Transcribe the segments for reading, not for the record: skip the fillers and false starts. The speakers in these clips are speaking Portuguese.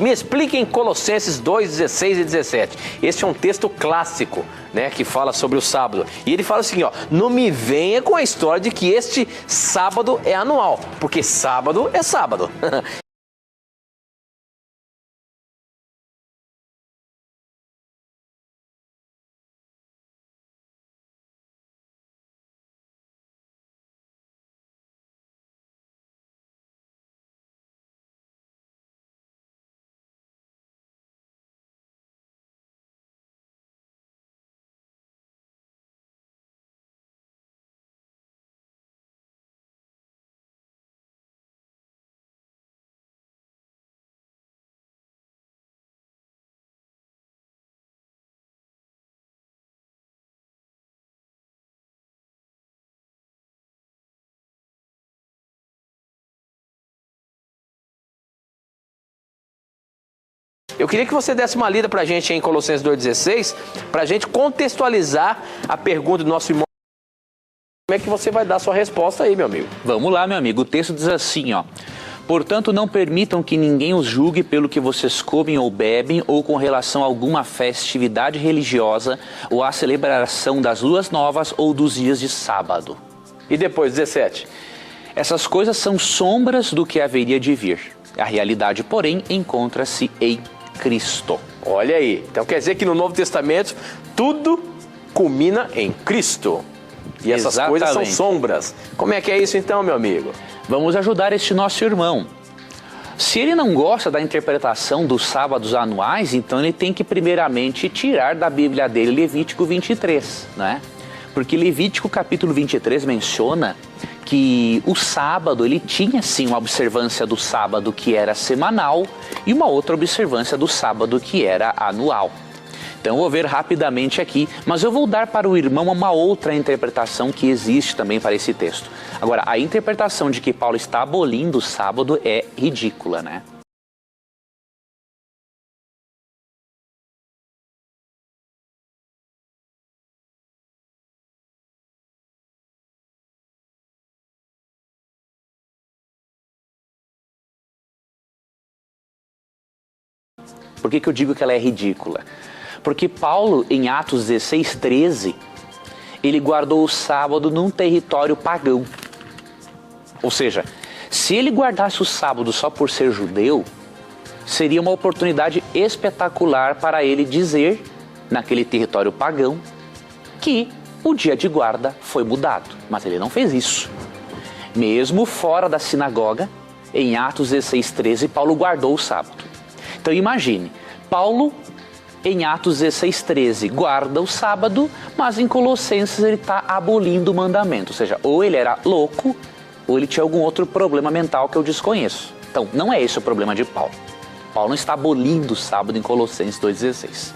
Me expliquem Colossenses 2, 16 e 17. Este é um texto clássico, né, que fala sobre o sábado. E ele fala assim, ó, não me venha com a história de que este sábado é anual, porque sábado é sábado. Eu queria que você desse uma lida pra gente aí em Colossenses 2,16, pra gente contextualizar a pergunta do nosso irmão. Como é que você vai dar a sua resposta aí, meu amigo? Vamos lá, meu amigo. O texto diz assim, ó. Portanto, não permitam que ninguém os julgue pelo que vocês comem ou bebem, ou com relação a alguma festividade religiosa, ou à celebração das luas novas ou dos dias de sábado. E depois, 17. Essas coisas são sombras do que haveria de vir. A realidade, porém, encontra-se em Cristo. Olha aí. Então quer dizer que no Novo Testamento tudo culmina em Cristo. E essas coisas são sombras. Como é que é isso então, meu amigo? Vamos ajudar este nosso irmão. Se ele não gosta da interpretação dos sábados anuais, então ele tem que primeiramente tirar da Bíblia dele Levítico 23, né? Porque Levítico capítulo 23 menciona que o sábado, ele tinha sim uma observância do sábado que era semanal e uma outra observância do sábado que era anual. Então eu vou ver rapidamente aqui, mas eu vou dar para o irmão uma outra interpretação que existe também para esse texto. Agora, a interpretação de que Paulo está abolindo o sábado é ridícula, né? Por que eu digo que ela é ridícula? Porque Paulo, em Atos 16, 13, ele guardou o sábado num território pagão. Ou seja, se ele guardasse o sábado só por ser judeu, seria uma oportunidade espetacular para ele dizer, naquele território pagão, que o dia de guarda foi mudado. Mas ele não fez isso. Mesmo fora da sinagoga, em Atos 16, 13, Paulo guardou o sábado. Então imagine, Paulo, em Atos 16, 13, guarda o sábado, mas em Colossenses ele está abolindo o mandamento. Ou seja, ou ele era louco, ou ele tinha algum outro problema mental que eu desconheço. Então, não é esse o problema de Paulo. Paulo não está abolindo o sábado em Colossenses 2,16.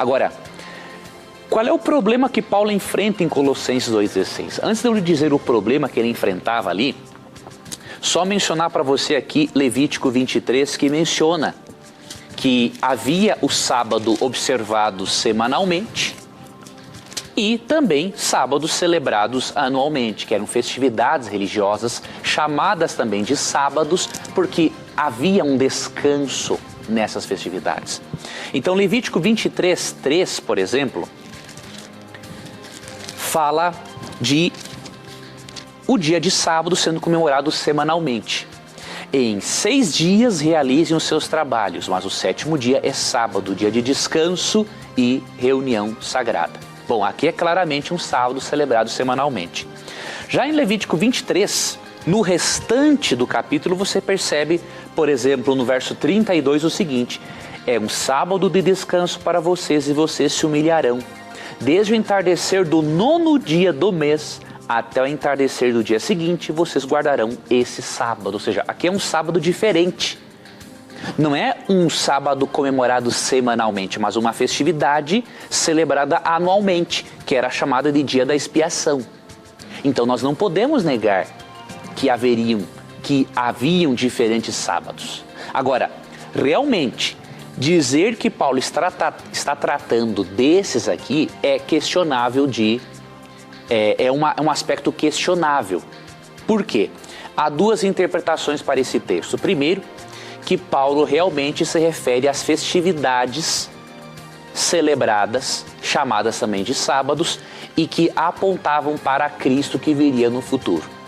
Agora, qual é o problema que Paulo enfrenta em Colossenses 2,16? Antes de eu lhe dizer o problema que ele enfrentava ali, só mencionar para você aqui Levítico 23, que menciona que havia o sábado observado semanalmente e também sábados celebrados anualmente, que eram festividades religiosas chamadas também de sábados, porque havia um descanso nessas festividades. Então Levítico 23, 3, por exemplo, fala de o dia de sábado sendo comemorado semanalmente. Em 6 dias realizem os seus trabalhos, mas o 7º dia é sábado, dia de descanso e reunião sagrada. Bom, aqui é claramente um sábado celebrado semanalmente. Já em Levítico 23, no restante do capítulo, você percebe, por exemplo, no verso 32 o seguinte: é um sábado de descanso para vocês e vocês se humilharão. Desde o entardecer do 9º dia do mês até o entardecer do dia seguinte, vocês guardarão esse sábado. Ou seja, aqui é um sábado diferente. Não é um sábado comemorado semanalmente, mas uma festividade celebrada anualmente, que era chamada de Dia da Expiação. Então nós não podemos negar que haviam diferentes sábados. Agora, realmente, dizer que Paulo está tratando desses aqui é questionável é um aspecto questionável. Por quê? Há 2 interpretações para esse texto. Primeiro, que Paulo realmente se refere às festividades celebradas, chamadas também de sábados, e que apontavam para Cristo que viria no futuro.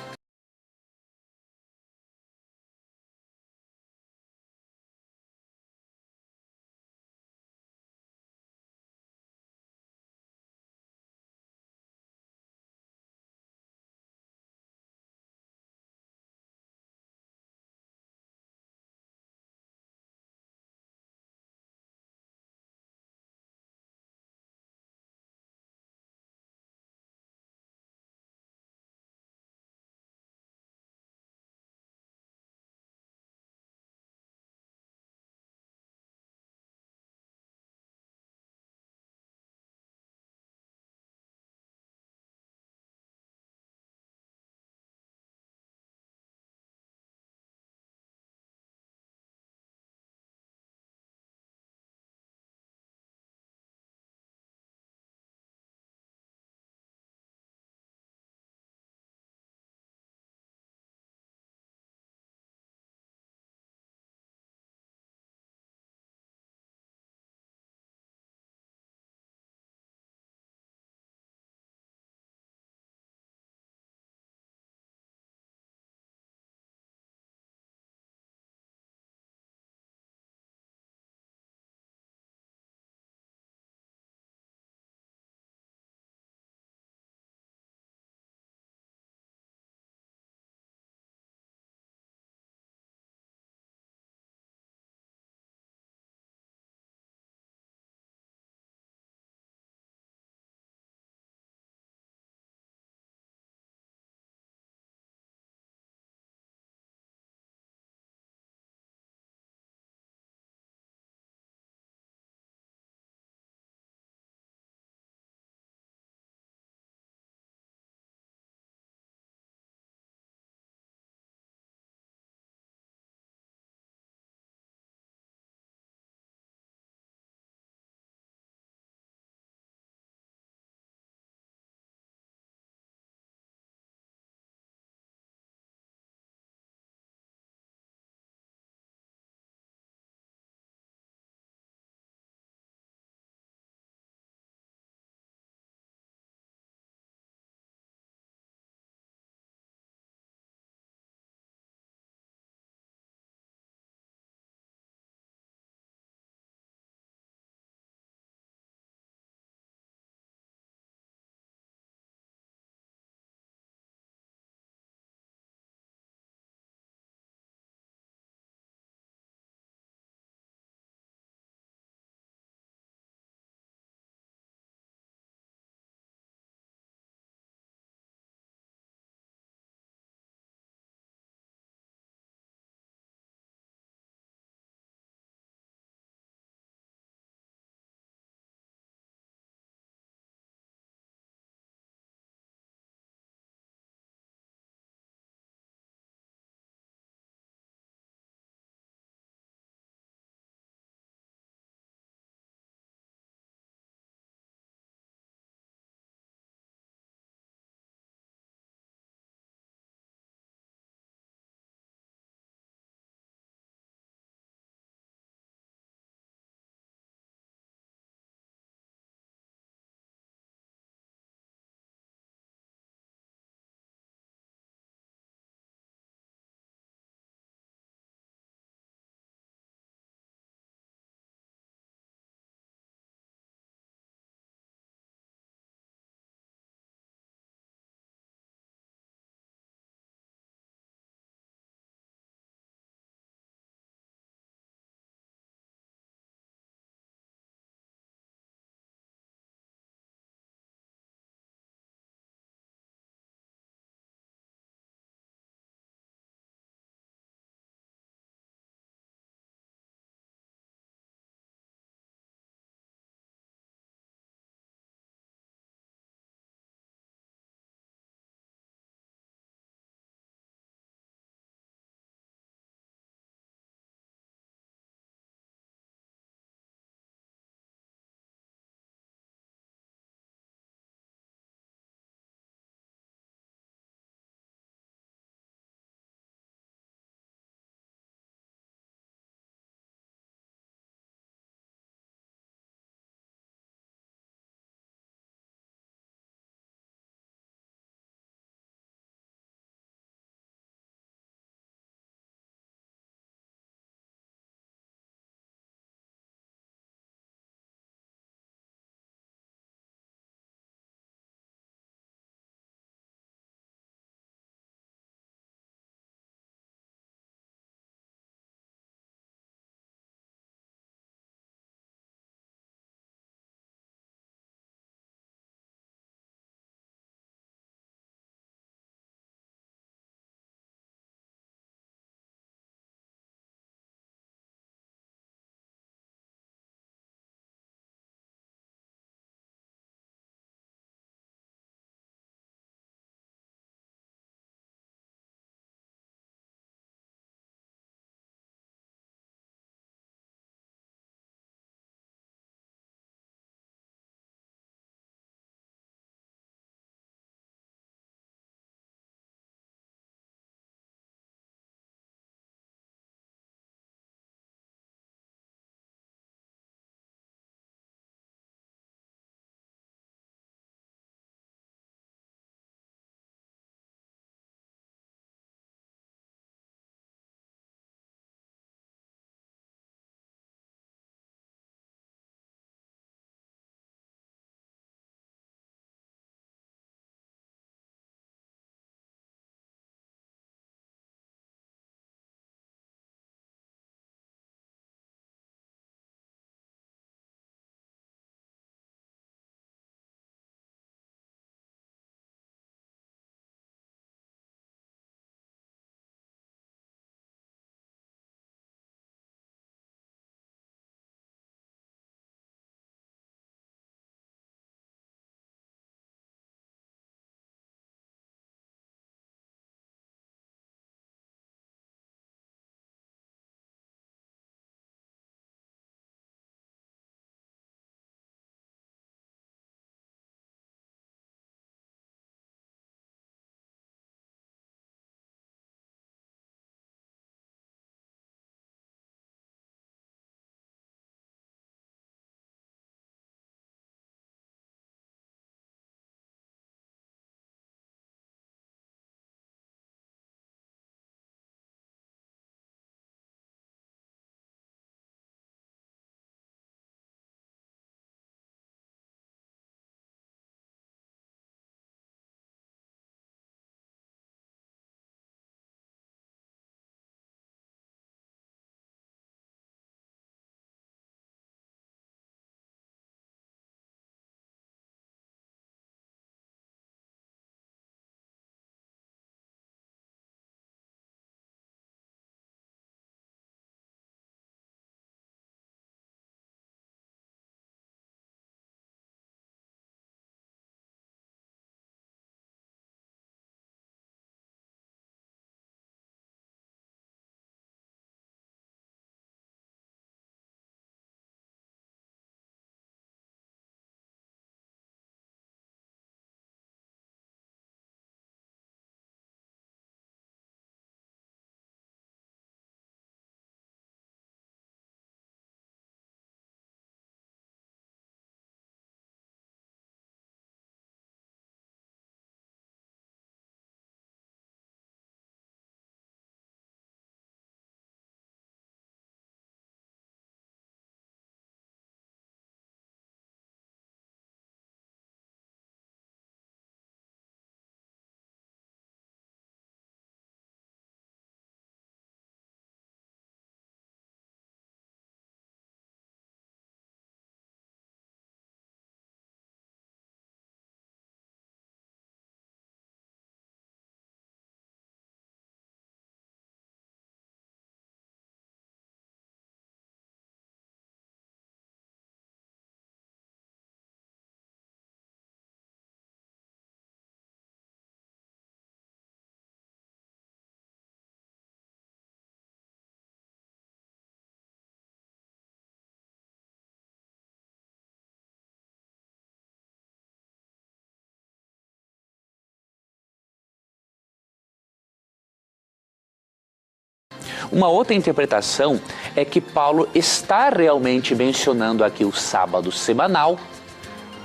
Uma outra interpretação é que Paulo está realmente mencionando aqui o sábado semanal,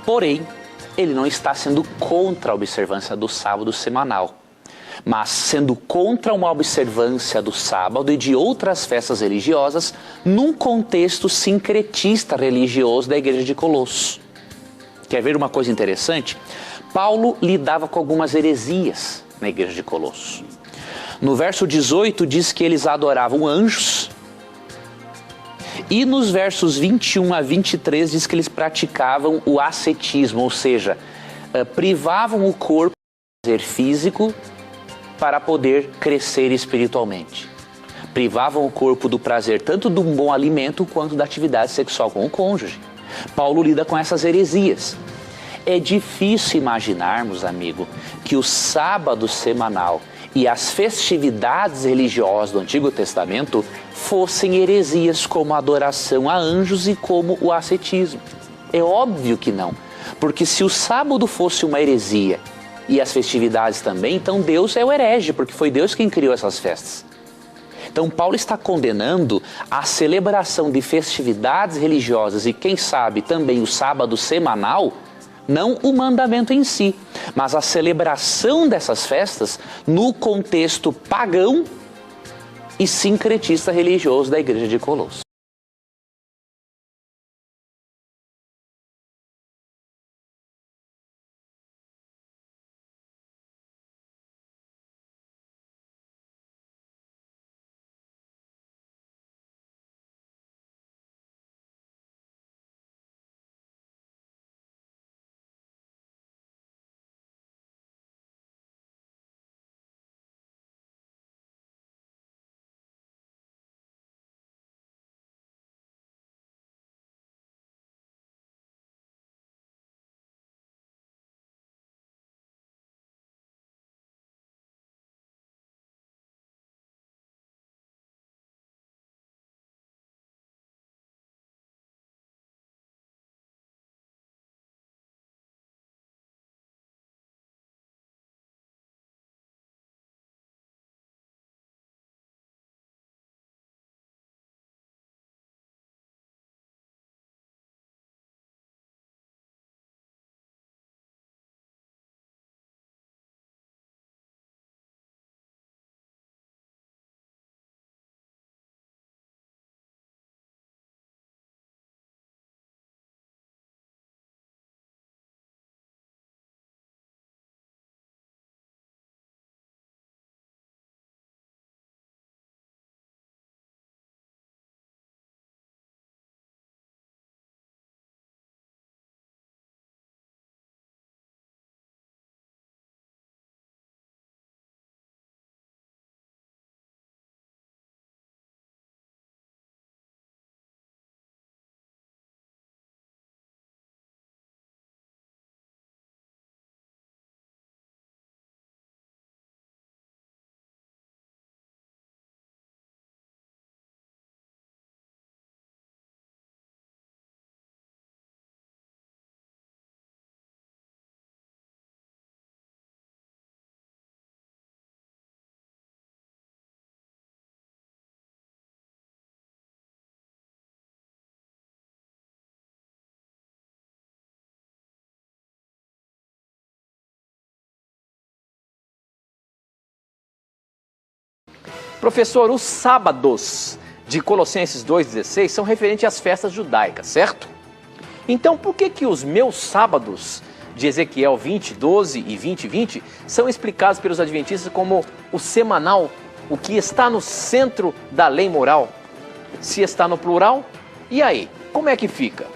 porém, ele não está sendo contra a observância do sábado semanal, mas sendo contra uma observância do sábado e de outras festas religiosas num contexto sincretista religioso da igreja de Colossos. Quer ver uma coisa interessante? Paulo lidava com algumas heresias na igreja de Colossos. No verso 18 diz que eles adoravam anjos, e nos versos 21 a 23 diz que eles praticavam o ascetismo, ou seja, privavam o corpo do prazer físico para poder crescer espiritualmente. Privavam o corpo do prazer tanto de um bom alimento quanto da atividade sexual com o cônjuge. Paulo lida com essas heresias. É difícil imaginarmos, amigo, que o sábado semanal e as festividades religiosas do Antigo Testamento fossem heresias como a adoração a anjos e como o ascetismo. É óbvio que não, porque se o sábado fosse uma heresia e as festividades também, então Deus é o herege, porque foi Deus quem criou essas festas. Então Paulo está condenando a celebração de festividades religiosas e quem sabe também o sábado semanal, não o mandamento em si, mas a celebração dessas festas no contexto pagão e sincretista religioso da igreja de Colossos. Professor, os sábados de Colossenses 2,16 são referentes às festas judaicas, certo? Então, por que os meus sábados de Ezequiel 20:12 e 20:20 são explicados pelos adventistas como o semanal, o que está no centro da lei moral? Se está no plural, e aí, como é que fica?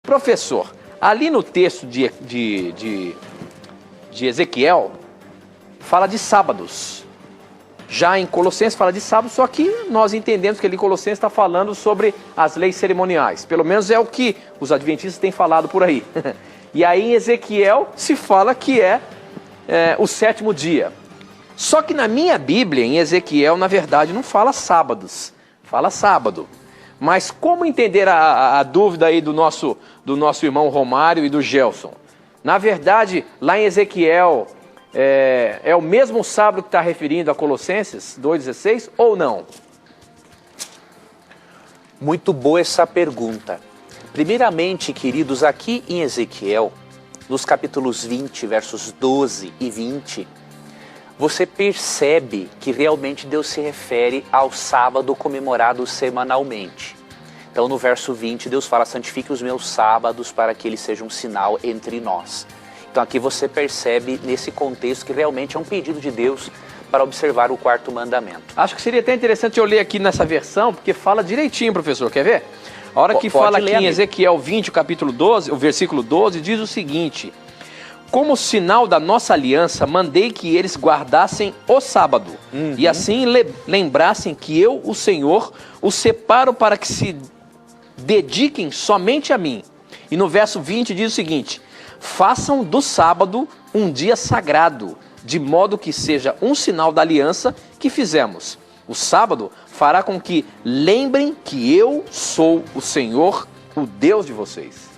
Professor, ali no texto de Ezequiel, fala de sábados. Já em Colossenses fala de sábado, só que nós entendemos que ali em Colossenses está falando sobre as leis cerimoniais. Pelo menos é o que os adventistas têm falado por aí. E aí em Ezequiel se fala que é o 7º dia. Só que na minha Bíblia, em Ezequiel, na verdade, não fala sábados, fala sábado. Mas como entender a dúvida aí do nosso irmão Romário e do Gelson? Na verdade, lá em Ezequiel, é o mesmo sábado que está referindo a Colossenses 2,16 ou não? Muito boa essa pergunta. Primeiramente, queridos, aqui em Ezequiel, nos capítulos 20, versos 12 e 20, você percebe que realmente Deus se refere ao sábado comemorado semanalmente. Então no verso 20 Deus fala: santifique os meus sábados para que eles sejam um sinal entre nós. Então aqui você percebe nesse contexto que realmente é um pedido de Deus para observar o 4º mandamento. Acho que seria até interessante eu ler aqui nessa versão, porque fala direitinho, professor, quer ver? A hora que fala aqui em Ezequiel 20, o capítulo 12, o versículo 12, diz o seguinte: como sinal da nossa aliança, mandei que eles guardassem o sábado, e assim lembrassem que eu, o Senhor, os separo para que se dediquem somente a mim. E no verso 20 diz o seguinte: façam do sábado um dia sagrado, de modo que seja um sinal da aliança que fizemos. O sábado fará com que lembrem que eu sou o Senhor, o Deus de vocês.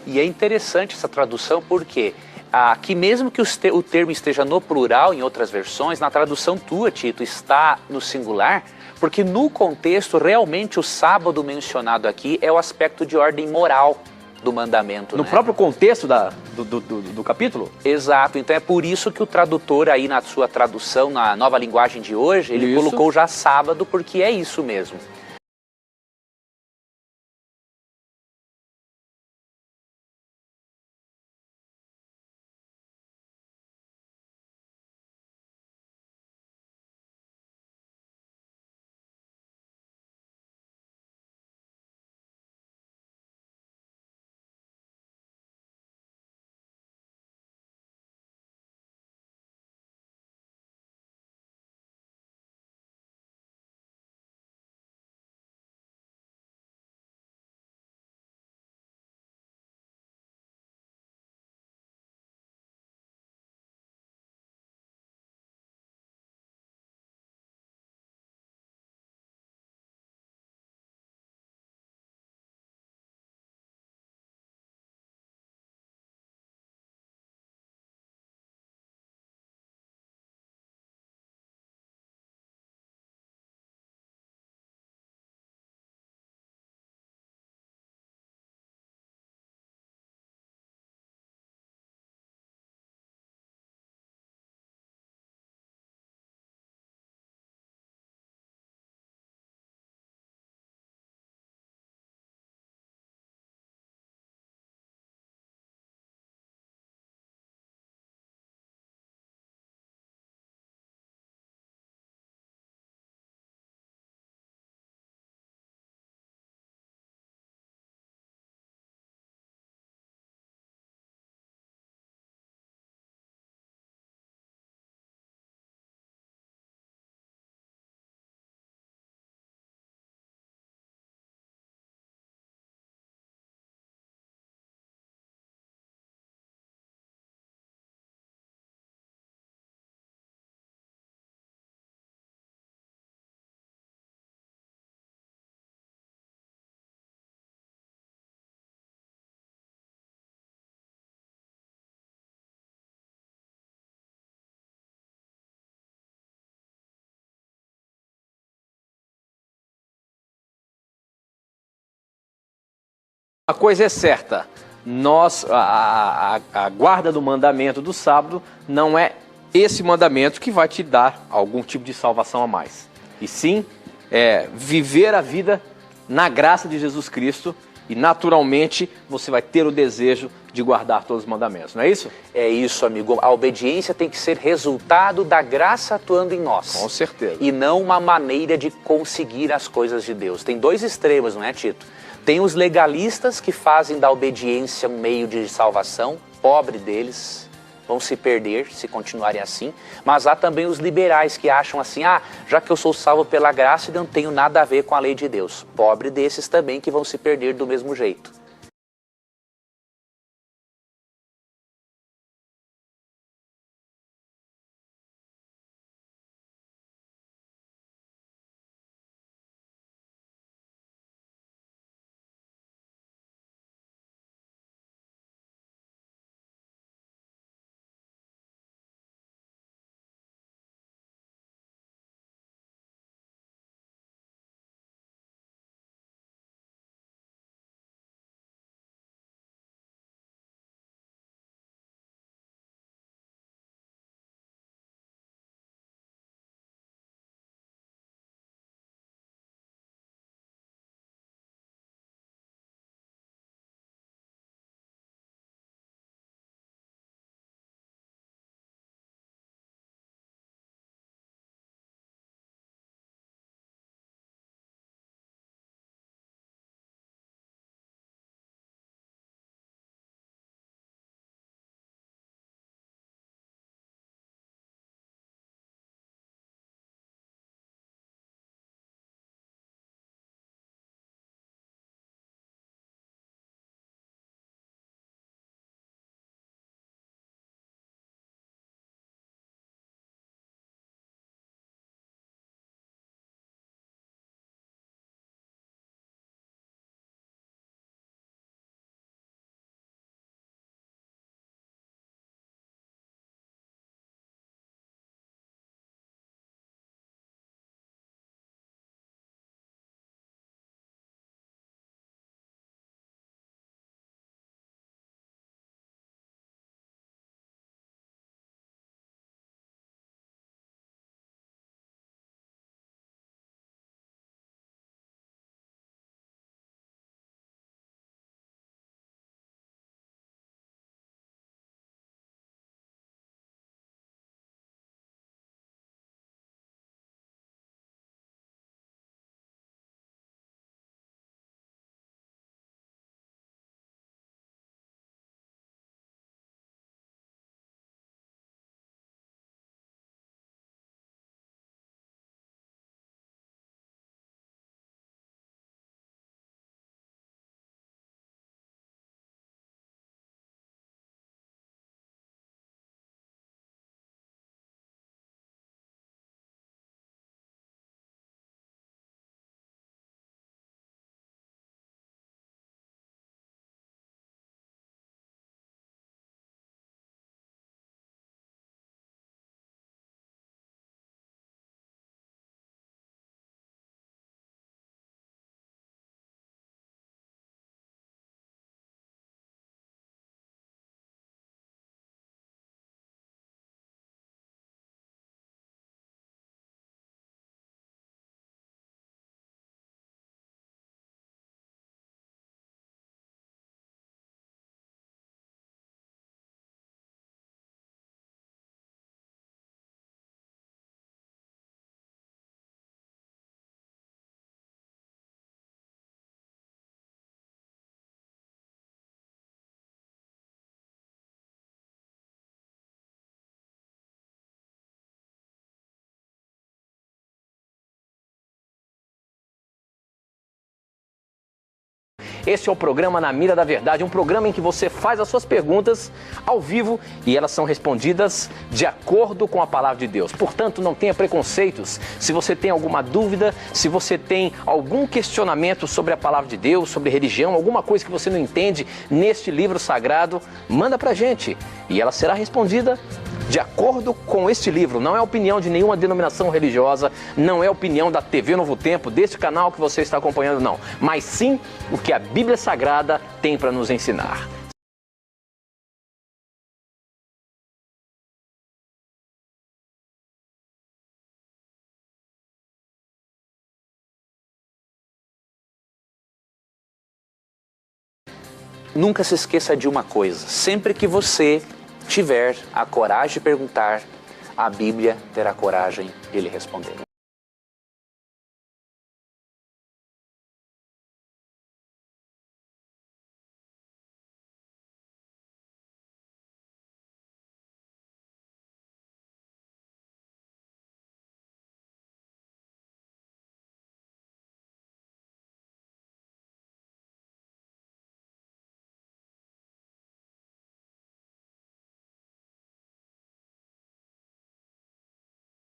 E é interessante essa tradução porque aqui mesmo que o termo esteja no plural em outras versões, na tradução tua, Tito, está no singular, porque no contexto realmente o sábado mencionado aqui é o aspecto de ordem moral do mandamento. No próprio contexto do capítulo? Exato, então é por isso que o tradutor aí na sua tradução, na nova linguagem de hoje, ele colocou já sábado, porque é isso mesmo. A coisa é certa, a guarda do mandamento do sábado não é esse mandamento que vai te dar algum tipo de salvação a mais. E sim, viver a vida na graça de Jesus Cristo e naturalmente você vai ter o desejo de guardar todos os mandamentos, não é isso? É isso, amigo. A obediência tem que ser resultado da graça atuando em nós. Com certeza. E não uma maneira de conseguir as coisas de Deus. Tem dois extremos, não é, Tito? Tem os legalistas que fazem da obediência um meio de salvação, pobre deles, vão se perder se continuarem assim, mas há também os liberais que acham assim, já que eu sou salvo pela graça, eu não tenho nada a ver com a lei de Deus. Pobre desses também que vão se perder do mesmo jeito. Este é o programa Na Mira da Verdade, um programa em que você faz as suas perguntas ao vivo e elas são respondidas de acordo com a palavra de Deus. Portanto, não tenha preconceitos. Se você tem alguma dúvida, se você tem algum questionamento sobre a palavra de Deus, sobre religião, alguma coisa que você não entende neste livro sagrado, manda pra gente e ela será respondida de acordo com este livro. Não é opinião de nenhuma denominação religiosa, não é opinião da TV Novo Tempo, deste canal que você está acompanhando, não. Mas sim o que a Bíblia Sagrada tem para nos ensinar. Nunca se esqueça de uma coisa: sempre que você tiver a coragem de perguntar, a Bíblia terá coragem de lhe responder.